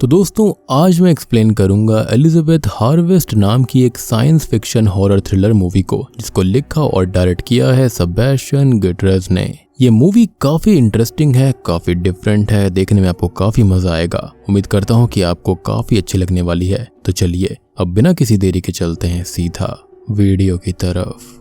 तो दोस्तों आज मैं एक्सप्लेन करूंगा एलिजाबेथ हार्वेस्ट नाम की एक science fiction horror thriller movie को, जिसको लिखा और डायरेक्ट किया है सेबेस्टियन गुटरेज़ ने। ये मूवी काफी इंटरेस्टिंग है, काफी डिफरेंट है, देखने में आपको काफी मजा आएगा। उम्मीद करता हूँ कि आपको काफी अच्छी लगने वाली है। तो चलिए अब बिना किसी देरी के चलते हैं सीधा वीडियो की तरफ।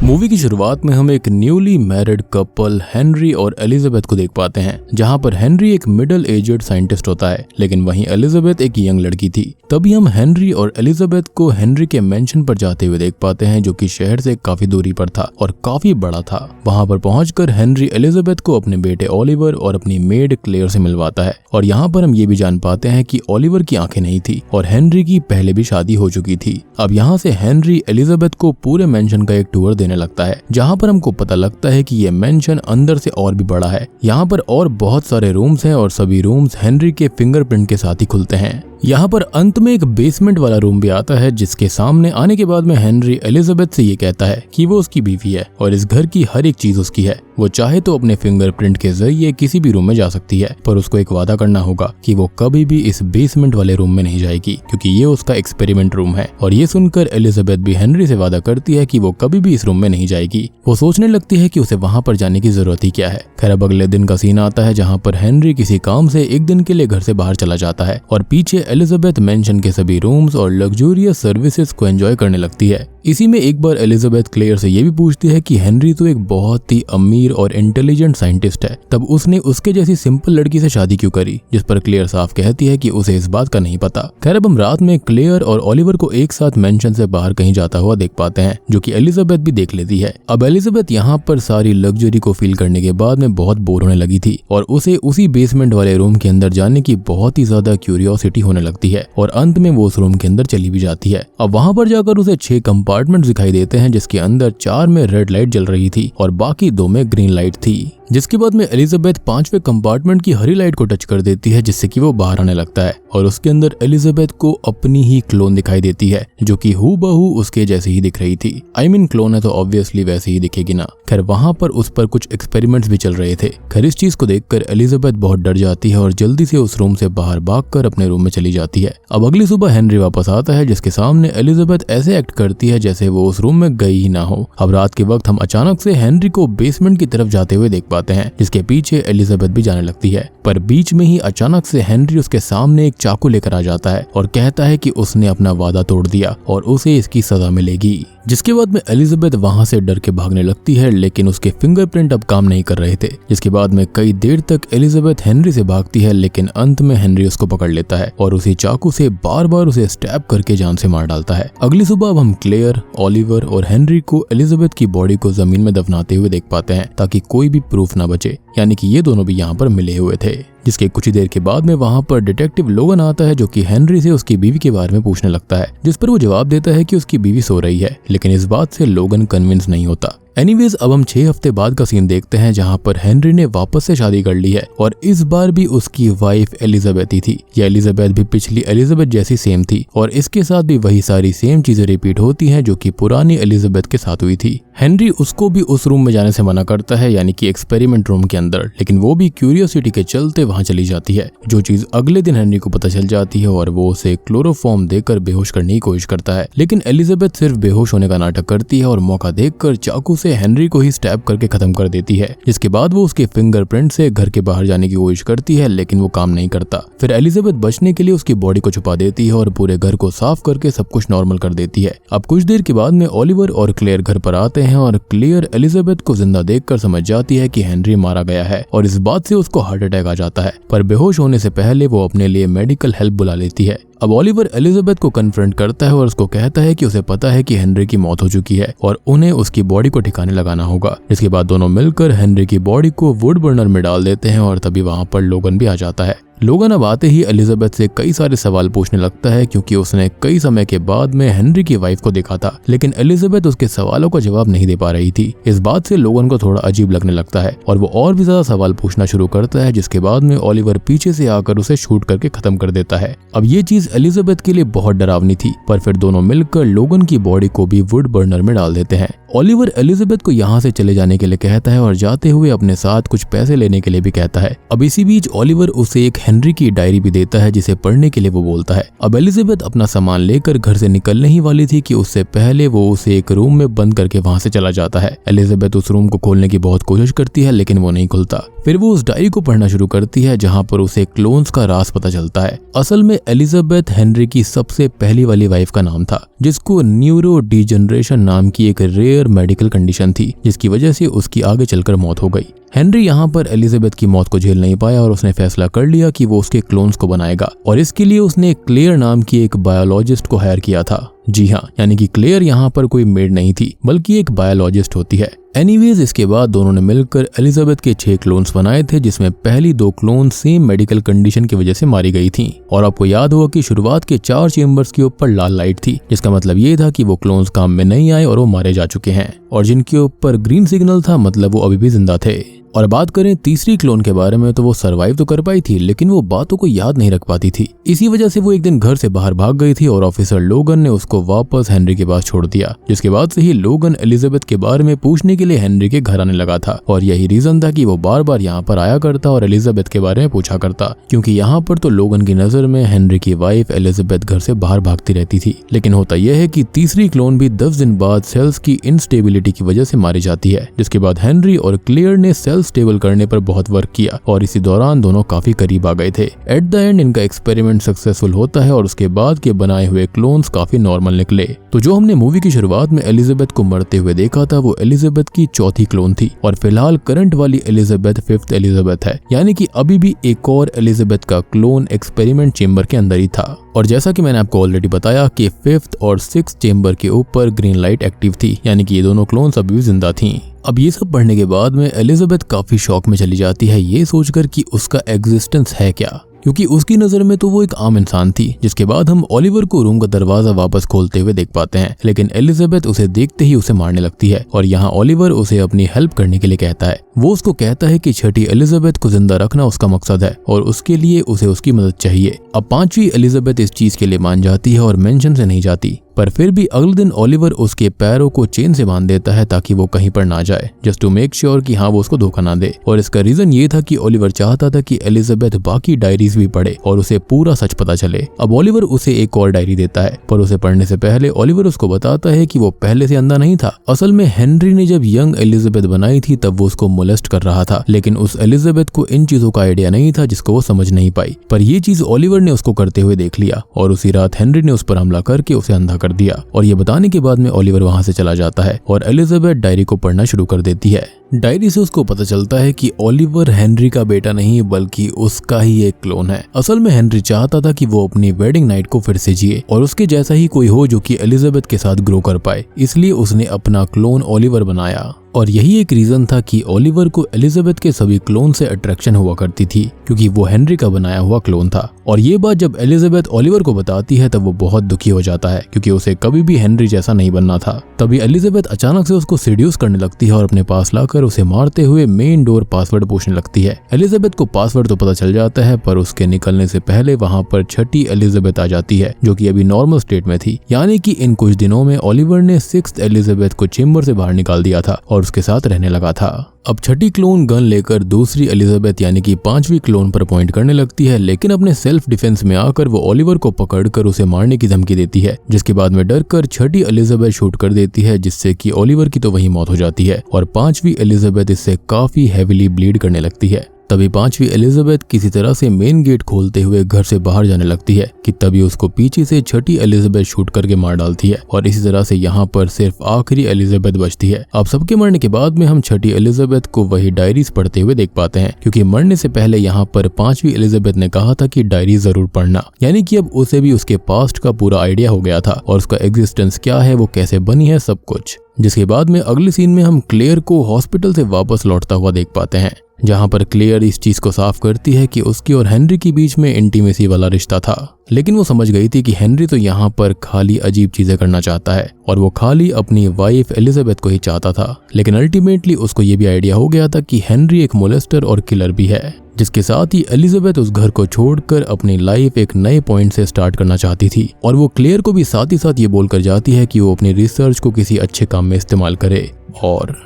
मूवी की शुरुआत में हम एक न्यूली मैरिड कपल हेनरी और एलिजाबेथ को देख पाते हैं, जहां पर हेनरी एक मिडिल एजेड साइंटिस्ट होता है, लेकिन वहीं एलिजाबेथ एक यंग लड़की थी। तभी हम हेनरी और एलिजाबेथ को हेनरी के मेंशन पर जाते हुए देख पाते हैं, जो कि शहर से काफी दूरी पर था और काफी बड़ा था। वहां पर पहुंचकर हेनरी एलिजाबेथ को अपने बेटे ओलिवर और अपनी मेड क्लेयर से मिलवाता है, और यहाँ पर हम ये भी जान पाते हैं कि ओलिवर की आंखें नहीं थी और हेनरी की पहले भी शादी हो चुकी थी। अब यहाँ से हेनरी एलिजाबेथ को पूरे मेंशन का एक टूर देने लगता है, जहां पर हमको पता लगता है कि ये मेंशन अंदर से और भी बड़ा है। यहाँ पर और बहुत सारे रूम्स हैं और सभी रूम्स हेनरी के फिंगरप्रिंट के साथ ही खुलते हैं। यहाँ पर अंत में एक बेसमेंट वाला रूम भी आता है, जिसके सामने आने के बाद में हेनरी एलिजाबेथ से ये कहता है कि वो उसकी बीवी है और इस घर की हर एक चीज उसकी है। वो चाहे तो अपने फिंगरप्रिंट के जरिए किसी भी रूम में जा सकती है, पर उसको एक वादा करना होगा कि वो कभी भी इस बेसमेंट वाले रूम में नहीं जाएगी, क्योंकि ये उसका एक्सपेरिमेंट रूम है। और ये सुनकर एलिजाबेथ भी हेनरी से वादा करती है कि वो कभी भी इस रूम में नहीं जाएगी। वो सोचने लगती है कि उसे वहां पर जाने की जरूरत ही क्या है। खैर अब अगले दिन का सीन आता है, जहाँ पर हेनरी किसी काम से एक दिन के लिए घर से बाहर चला जाता है और पीछे एलिजाबेथ मेंशन के सभी रूम्स और लग्जूरियस सर्विसेज को एंजॉय करने लगती है। इसी में एक बार एलिजाबेथ क्लेयर से ये भी पूछती है कि हेनरी तो एक बहुत ही अमीर और इंटेलिजेंट साइंटिस्ट है, तब उसने उसके जैसी सिंपल लड़की से शादी क्यों करी, जिस पर क्लेयर साफ कहती है कि उसे इस बात का नहीं पता। खैर अब हम रात में क्लेयर और ओलिवर को एक साथ मेंशन से बाहर कहीं जाता हुआ देख पाते हैं, जो कि एलिजाबेथ भी देख लेती है। अब एलिजाबेथ यहाँ पर सारी लग्जरी को फील करने के बाद में बहुत बोर होने लगी थी और उसे उसी बेसमेंट वाले रूम के अंदर जाने की बहुत ही ज्यादा क्यूरियोसिटी होने लगती है, और अंत में वो उस रूम के अंदर चली भी जाती है। अब वहां पर जाकर उसे 6 कंपार्टमेंट दिखाई देते हैं, जिसके अंदर 4 में रेड लाइट जल रही थी और बाकी 2 में ग्रीन लाइट थी। जिसके बाद में एलिजाबेथ 5वें कंपार्टमेंट की हरी लाइट को टच कर देती है, जिससे कि वो बाहर आने लगता है और उसके अंदर एलिजाबेथ को अपनी ही क्लोन दिखाई देती है, जो कि हूबहू उसके जैसे ही दिख रही थी। आई मीन क्लोन है तो ऑब्वियसली वैसे ही दिखेगी ना। खैर वहां पर उस पर कुछ एक्सपेरिमेंट्स भी चल रहे थे। खैर इस चीज को देखकर एलिजाबेथ बहुत डर जाती है और जल्दी से उस रूम से बाहर भागकर अपने रूम में चली जाती है। अब अगली सुबह हेनरी वापस आता है, जिसके सामने एलिजाबेथ ऐसे एक्ट करती है जैसे वो उस रूम में गई ही ना हो। अब रात के वक्त हम अचानक से हेनरी को बेसमेंट की तरफ जाते हुए देख पाते हैं, जिसके पीछे एलिजाबेथ भी जाने लगती है। पर बीच में ही अचानक से हेनरी उसके सामने एक चाकू लेकर आ जाता है और कहता है कि उसने अपना वादा तोड़ दिया और उसे इसकी सजा मिलेगी। जिसके बाद में एलिजाबेथ वहां से डर के भागने लगती है, लेकिन उसके फिंगरप्रिंट अब काम नहीं कर रहे थे। जिसके बाद में कई देर तक एलिजाबेथ हेनरी से भागती है, लेकिन अंत में हेनरी उसको पकड़ लेता है और उसी चाकू से बार बार उसे स्टैब करके जान से मार डालता है। अगली सुबह अब हम क्लेयर, ओलिवर और हेनरी को एलिजाबेथ की बॉडी को जमीन में दफनाते हुए देख पाते हैं, ताकि कोई भी प्रूफ ना बचे, यानी कि ये दोनों भी यहाँ पर मिले हुए थे। जिसके कुछ ही देर के बाद में वहां पर डिटेक्टिव लोगन आता है, जो कि हेनरी से उसकी बीवी के बारे में पूछने लगता है, जिस पर वो जवाब देता है कि उसकी बीवी सो रही है, लेकिन इस बात से लोगन कन्विंस नहीं होता। एनीवेज अब हम 6 हफ्ते बाद का सीन देखते हैं, जहां पर हेनरी ने वापस से शादी कर ली है और इस बार भी उसकी वाइफ एलिजाबेथ ही थी। यह एलिजाबेथ भी पिछली एलिजाबेथ जैसी सेम थी और इसके साथ भी वही सारी सेम चीजें रिपीट होती हैं जो कि पुरानी एलिजाबेथ के साथ हुई थी। हेनरी उसको भी उस रूम में जाने से मना करता है, यानी कि एक्सपेरिमेंट रूम के अंदर, लेकिन वो भी क्यूरियोसिटी के चलते वहां चली जाती है, जो चीज अगले दिन हेनरी को पता चल जाती है और वो उसे क्लोरोफॉर्म देकर बेहोश करने की कोशिश करता है। लेकिन एलिजाबेथ सिर्फ बेहोश होने का नाटक करती है और मौका देखकर चाकू से हेनरी को ही स्टैब करके खत्म कर देती है। जिसके बाद वो उसके फिंगरप्रिंट से घर के बाहर जाने की कोशिश करती है, लेकिन वो काम नहीं करता। फिर एलिजाबेथ बचने के लिए उसकी बॉडी को छुपा देती है और पूरे घर को साफ करके सब कुछ नॉर्मल कर देती है। अब कुछ देर के बाद में ओलिवर और क्लेयर घर पर आते हैं और क्लेयर एलिजाबेथ को जिंदा देखकर समझ जाती है कि हेनरी मारा गया है और इस बात से उसको हार्ट अटैक आ जाता है, पर बेहोश होने से पहले वो अपने लिए मेडिकल हेल्प बुला लेती है। अब ओलिवर एलिजाबेथ को कन्फ्रंट करता है और उसको कहता है कि उसे पता है कि हेनरी की मौत हो चुकी है और उन्हें उसकी बॉडी को ठिकाने लगाना होगा। इसके बाद दोनों मिलकर हेनरी की बॉडी को वुड बर्नर में डाल देते हैं और तभी वहां पर लोगन भी आ जाता है। लोगन अब आते ही एलिजाबेथ से कई सारे सवाल पूछने लगता है, क्योंकि उसने कई समय के बाद में हेनरी की वाइफ को देखा था, लेकिन एलिजाबेथ उसके सवालों का जवाब नहीं दे पा रही थी। इस बात से लोगन को थोड़ा अजीब लगने लगता है और वो और भी ज्यादा सवाल पूछना शुरू करता है, जिसके बाद में ओलिवर पीछे से आकर उसे शूट करके खत्म कर देता है। अब ये चीज एलिजाबेथ के लिए बहुत डरावनी थी, पर फिर दोनों मिलकर लोगन की बॉडी को भी वुड बर्नर में डाल देते हैं। ओलिवर एलिजाबेथ को यहाँ से चले जाने के लिए कहता है और जाते हुए अपने साथ कुछ पैसे लेने के लिए भी कहता है। अब इसी बीच ओलिवर उसे एक हेनरी की डायरी भी देता है जिसे पढ़ने के लिए वो बोलता है। अब एलिजाबेथ अपना सामान लेकर घर से निकलने ही वाली थी कि उससे पहले वो उसे एक रूम में बंद करके वहां से चला जाता है। एलिजाबेथ उस रूम को खोलने की बहुत कोशिश करती है लेकिन वो नहीं खुलता। फिर वो उस डायरी को पढ़ना शुरू करती है जहां पर उसे क्लोन्स का राज पता चलता है। असल में एलिजाबेथ हेनरी की सबसे पहली वाली वाइफ का नाम था, जिसको न्यूरो डिजनरेशन नाम की एक रेयर मेडिकल कंडीशन थी जिसकी वजह से उसकी आगे चलकर मौत हो गई। हेनरी यहाँ पर एलिजाबेथ की मौत को झेल नहीं पाया और उसने फैसला कर लिया कि वो उसके क्लोन्स को बनाएगा और इसके लिए उसने क्लेयर नाम की एक बायोलॉजिस्ट को हायर किया था। जी हाँ, यानी कि क्लेयर यहाँ पर कोई मेड नहीं थी बल्कि एक बायोलॉजिस्ट होती है। एनीवेज, इसके बाद दोनों ने मिलकर एलिजाबेथ के 6 क्लोन्स बनाए थे जिसमें पहली 2 क्लोन सेम मेडिकल कंडीशन की वजह से मारी गई थी। और आपको याद होगा कि शुरुआत के 4 चेम्बर्स के ऊपर लाल लाइट थी, जिसका मतलब ये था कि वो क्लोन्स काम में नहीं आए और वो मारे जा चुके हैं, और जिनके ऊपर ग्रीन सिग्नल था मतलब वो अभी भी जिंदा थे। और बात करें तीसरी क्लोन के बारे में तो वो सरवाइव तो कर पाई थी लेकिन वो बातों को याद नहीं रख पाती थी। इसी वजह से वो एक दिन घर से बाहर भाग गई थी और ऑफिसर लोगन ने उसको वापस हेनरी के पास छोड़ दिया, जिसके बाद से ही लोगन एलिजाबेथ के बारे में पूछने के लिए हेनरी के घर आने लगा था। और यही रीजन था कि वो बार बार यहाँ पर आया करता और एलिजाबेथ के बारे में पूछा करता, क्योंकि यहाँ पर तो लोगन की नजर में हेनरी की वाइफ एलिजाबेथ घर से बाहर भागती रहती थी। लेकिन होता यह है कि तीसरी क्लोन भी 10 दिन बाद सेल्स की इनस्टेबिलिटी की वजह से मारी जाती है, जिसके बाद हेनरी और क्लेयर ने सेल स्टेबल करने पर बहुत वर्क किया और इसी दौरान दोनों काफी करीब आ गए थे। एट द एंड इनका एक्सपेरिमेंट सक्सेसफुल होता है और उसके बाद के बनाए हुए क्लोन्स काफी नॉर्मल निकले। तो जो हमने मूवी की शुरुआत में एलिजाबेथ को मरते हुए देखा था वो एलिजाबेथ की चौथी क्लोन थी और फिलहाल करंट वाली एलिजाबेथ 5th एलिजाबेथ है, यानी कि अभी भी एक और एलिजाबेथ का क्लोन एक्सपेरिमेंट चेंबर के अंदर ही था। और जैसा कि मैंने आपको ऑलरेडी बताया कि 5th और 6th चेंबर के ऊपर ग्रीन लाइट एक्टिव थी, यानी कि ये दोनों क्लोन्स अभी भी जिंदा थीं। अब ये सब पढ़ने के बाद में एलिजाबेथ काफी शॉक में चली जाती है ये सोचकर कि उसका एग्जिस्टेंस है क्या, क्योंकि उसकी नजर में तो वो एक आम इंसान थी। जिसके बाद हम ओलिवर को रूम का दरवाजा वापस खोलते हुए देख पाते हैं, लेकिन एलिजाबेथ उसे देखते ही उसे मारने लगती है और यहाँ ओलिवर उसे अपनी हेल्प करने के लिए कहता है। वो उसको कहता है कि छठी एलिजाबेथ को जिंदा रखना उसका मकसद है और उसके लिए उसे उसकी मदद चाहिए। अब 5वीं एलिजाबेथ इस चीज के लिए मान जाती है और मेंशन से नहीं जाती, पर फिर भी अगले दिन ओलिवर उसके पैरों को चेन से बांध देता है ताकि वो कहीं पर ना जाए, जस्ट टू मेक श्योर कि हाँ वो उसको धोखा ना दे। और इसका रीजन ये था कि ओलिवर चाहता था कि एलिजाबेथ बाकी डायरीज भी पढ़े और उसे पूरा सच पता चले। अब ओलिवर उसे एक और डायरी देता है, पर उसे पढ़ने से पहले ओलिवर उसको बताता है कि वो पहले से अंधा नहीं था। असल में हेनरी ने जब यंग एलिजाबेथ बनाई थी तब वो उसको मोलेस्ट कर रहा था, लेकिन उस एलिजाबेथ को इन चीजों का आइडिया नहीं था जिसको वो समझ नहीं पाई। पर ये चीज ओलिवर ने उसको करते हुए देख लिया और उसी रात हेनरी ने उस पर हमला करके उसे अंधा कर दिया। और ये बताने के बाद में ओलिवर वहां से चला जाता है और एलिजाबेथ डायरी को पढ़ना शुरू कर देती है। डायरी से उसको पता चलता है कि ओलिवर हेनरी का बेटा नहीं बल्कि उसका ही एक क्लोन है। असल में हेनरी चाहता था कि वो अपनी वेडिंग नाइट को फिर से जिए और उसके जैसा ही कोई हो जो कि एलिजाबेथ के साथ ग्रो कर पाए, इसलिए उसने अपना क्लोन ओलिवर बनाया। और यही एक रीजन था कि ओलिवर को एलिजाबेथ के सभी क्लोन से अट्रैक्शन हुआ करती थी, क्योंकि वो हेनरी का बनाया हुआ क्लोन था। और ये बात जब एलिजाबेथ ओलिवर को बताती है तब वो बहुत दुखी हो जाता है, क्योंकि उसे कभी भी हेनरी जैसा नहीं बनना था। तभी एलिजाबेथ अचानक से उसको सीड्यूस करने लगती है और अपने पास लाकर उसे मारते हुए मेन डोर पासवर्ड पूछने लगती है। एलिजाबेथ को पासवर्ड तो पता चल जाता है, पर उसके निकलने से पहले वहां पर छठी एलिजाबेथ आ जाती है जो कि अभी नॉर्मल स्टेट में थी, यानी कि इन कुछ दिनों में ओलिवर ने 6th एलिजाबेथ को चेंबर से बाहर निकाल दिया था और उसके साथ रहने लगा था। अब छठी क्लोन गन लेकर दूसरी एलिजाबेथ यानी कि 5वीं क्लोन पर पॉइंट करने लगती है, लेकिन अपने सेल्फ डिफेंस में आकर वो ओलिवर को पकड़कर उसे मारने की धमकी देती है, जिसके बाद में डरकर छठी एलिजाबेथ शूट कर देती है, जिससे कि ओलिवर की तो वहीं मौत हो जाती है और 5वीं एलिजाबेथ इससे काफी हेवीली ब्लीड करने लगती है। तभी 5वीं एलिजाबेथ किसी तरह से मेन गेट खोलते हुए घर से बाहर जाने लगती है कि तभी उसको पीछे से छठी एलिजाबेथ शूट करके मार डालती है और इसी तरह से यहाँ पर सिर्फ आखिरी एलिजाबेथ बचती है। अब सबके मरने के बाद में हम छठी एलिजाबेथ को वही डायरीज पढ़ते हुए देख पाते हैं, क्योंकि मरने से पहले यहाँ पर 5वीं एलिजाबेथ ने कहा था कि डायरी जरूर पढ़ना, यानी कि अब उसे भी उसके पास्ट का पूरा आइडिया हो गया था और उसका एग्जिस्टेंस क्या है, वो कैसे बनी है, सब कुछ। जिसके बाद में अगले सीन में हम क्लेयर को हॉस्पिटल से वापस लौटता हुआ देख पाते हैं, जहां पर क्लेयर इस चीज को साफ करती है कि उसकी और हेनरी के बीच में इंटीमेसी वाला रिश्ता था, लेकिन वो समझ गई थी कि हेनरी तो यहाँ पर खाली अजीब चीजें करना चाहता है और वो खाली अपनी वाइफ एलिजाबेथ को ही चाहता था। लेकिन अल्टीमेटली उसको ये भी आइडिया हो गया था कि हेनरी एक मोलेस्टर और किलर भी है, जिसके साथ ही एलिजाबेथ उस घर को छोड़कर अपनी लाइफ एक नए पॉइंट से स्टार्ट करना चाहती थी। और वो क्लेयर को भी साथ ही साथ ये बोलकर जाती है कि वो अपनी रिसर्च को किसी अच्छे काम में इस्तेमाल करे। और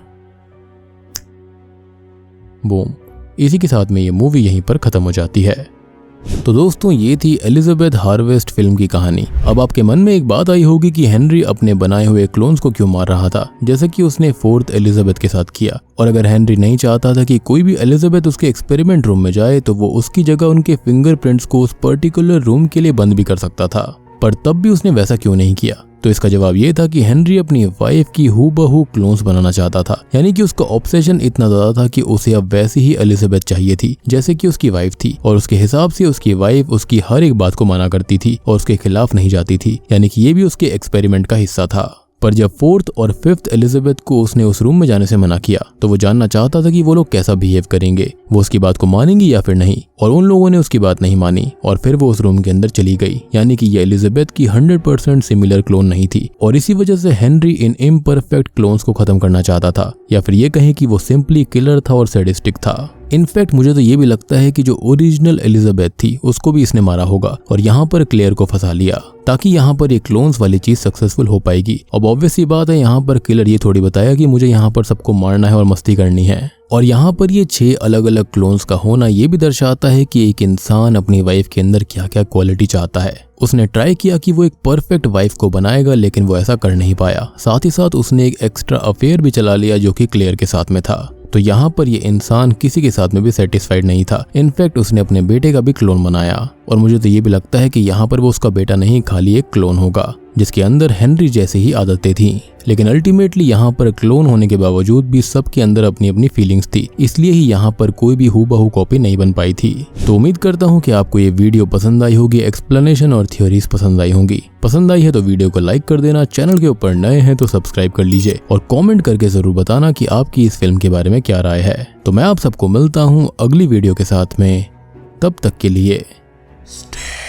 बूम, इसी के साथ में ये मूवी यहीं पर खत्म हो जाती है। तो दोस्तों ये थी एलिजाबेथ हार्वेस्ट फिल्म की कहानी। अब आपके मन में एक बात आई होगी कि हेनरी अपने बनाए हुए क्लोन्स को क्यों मार रहा था, जैसे कि उसने 4th एलिजाबेथ के साथ किया। और अगर हेनरी नहीं चाहता था कि कोई भी एलिजाबेथ उसके एक्सपेरिमेंट रूम में जाए तो वो उसकी जगह उनके फिंगरप्रिंट्स को उस पर्टिकुलर रूम के लिए बंद भी कर सकता था, पर तब भी उसने वैसा क्यों नहीं किया? तो इसका जवाब ये था कि हेनरी अपनी वाइफ की हूबहू क्लोन्स बनाना चाहता था। यानी कि उसका ऑब्सेशन इतना ज्यादा था कि उसे अब वैसी ही एलिजाबेथ चाहिए थी जैसे कि उसकी वाइफ थी, और उसके हिसाब से उसकी वाइफ उसकी हर एक बात को माना करती थी और उसके खिलाफ नहीं जाती थी। यानी कि ये भी उसके एक्सपेरिमेंट का हिस्सा था। पर जब 4th और 5th एलिजाबेथ को उसने उस रूम में जाने से मना किया तो वो जानना चाहता था कि वो लोग कैसा बिहेव करेंगे, वो उसकी बात को मानेंगी या फिर नहीं। और उन लोगों ने उसकी बात नहीं मानी और फिर वो उस रूम के अंदर चली गई। यानी कि ये एलिजाबेथ की 100% सिमिलर क्लोन नहीं थी, और इसी वजह से हेनरी इन इम्परफेक्ट क्लोन्स को खत्म करना चाहता था, या फिर ये कहें कि वो सिंपली किलर था और सैडिस्टिक था। इनफैक्ट मुझे तो ये भी लगता है कि जो ओरिजिनल एलिजाबेथ थी उसको भी इसने मारा होगा और यहाँ पर क्लेयर को फंसा लिया, ताकि यहाँ पर ये क्लोन्स वाली चीज सक्सेसफुल हो पाएगी। अब ऑब्वियस सी बात है, यहाँ पर किलर ये थोड़ी बताया कि मुझे यहाँ पर सबको मारना है और मस्ती करनी है। और यहाँ पर ये 6 अलग अलग क्लोन्स का होना ये भी दर्शाता है कि एक इंसान अपनी वाइफ के अंदर क्या क्या क्वालिटी चाहता है। उसने ट्राई किया कि वो एक परफेक्ट वाइफ को बनाएगा, लेकिन वो ऐसा कर नहीं पाया। साथ ही साथ उसने एक एक्स्ट्रा अफेयर भी चला लिया जो कि क्लेयर के साथ में था। तो यहाँ पर ये इंसान किसी के साथ में भी सेटिस्फाइड नहीं था। इनफैक्ट उसने अपने बेटे का भी क्लोन बनाया, और मुझे तो ये भी लगता है कि यहाँ पर वो उसका बेटा नहीं, खाली एक क्लोन होगा जिसके अंदर हेनरी जैसी ही आदतें थी। लेकिन अल्टीमेटली यहाँ पर क्लोन होने के बावजूद भी सबके अंदर अपनी अपनी फीलिंग्स थी, इसलिए ही यहाँ पर कोई भी हूबहू कॉपी नहीं बन पाई थी। तो उम्मीद करता हूँ कि आपको ये वीडियो पसंद आई होगी, एक्सप्लेनेशन और थ्योरीज पसंद आई होंगी। पसंद आई है तो वीडियो को लाइक कर देना, चैनल के ऊपर नए हैं तो सब्सक्राइब कर लीजिए, और कॉमेंट करके जरूर बताना कि आपकी इस फिल्म के बारे में क्या राय है। तो मैं आप सबको मिलता हूँ अगली वीडियो के साथ में, तब तक के लिए stay